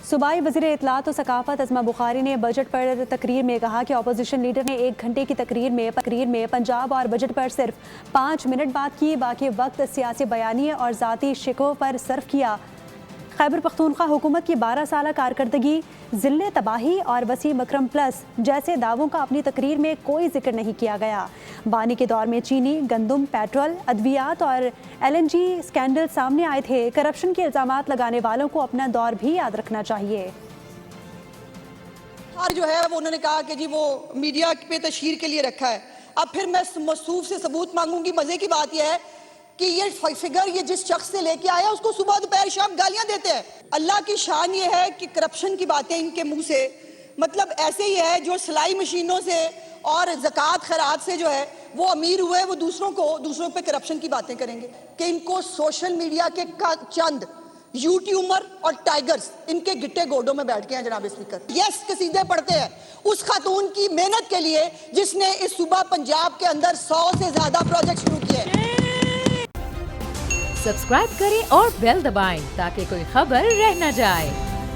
صوبائی وزیر اطلاعات و ثقافت ازما بخاری نے بجٹ پر تقریر میں کہا کہ اپوزیشن لیڈر نے 1 گھنٹے کی تقریر میں پنجاب اور بجٹ پر صرف 5 منٹ بات کی، باقی وقت سیاسی بیانیے اور ذاتی شکووں پر صرف کیا۔ خیبر پختونخوا حکومت کی 12 سالہ کارکردگی، ضلع تباہی اور وسیم اکرم پلس جیسے دعووں کا اپنی تقریر میں کوئی ذکر نہیں کیا گیا۔ بانی کے دور میں چینی، گندم، پیٹرول، ادویات اور LNG سکینڈل سامنے آئے تھے۔ کرپشن کے الزامات لگانے والوں کو اپنا دور بھی یاد رکھنا چاہیے۔ اور جو ہے وہ انہوں نے کہا کہ جی وہ میڈیا پہ تشہیر کے لیے رکھا ہے۔ اب پھر میں موصوف سے ثبوت مانگوں گی۔ مزے کی بات یہ ہے کہ یہ فگر یہ جس شخص سے لے کے آیا اس کو صبح دوپہر شام گالیاں دیتے ہیں۔ اللہ کی شان یہ ہے کہ کرپشن کی باتیں ان کے منہ سے مطلب ایسے ہی ہے جو سلائی مشینوں سے اور زکوٰۃ خیرات سے جو ہے وہ امیر ہوئے، وہ دوسروں پہ کرپشن کی باتیں کریں گے کہ ان کو سوشل میڈیا کے چند یوٹیوبر اور ٹائیگرز ان کے گٹے گوڈوں میں بیٹھ کے ہیں جناب اسپیکر۔ یس قصیدے پڑھتے ہیں اس خاتون کی محنت کے لیے جس نے اس صوبہ پنجاب کے اندر 100 سے زیادہ پروجیکٹ شروع کیے۔ سبسکرائب کریں اور بیل دبائیں تاکہ کوئی خبر رہ نہ جائے۔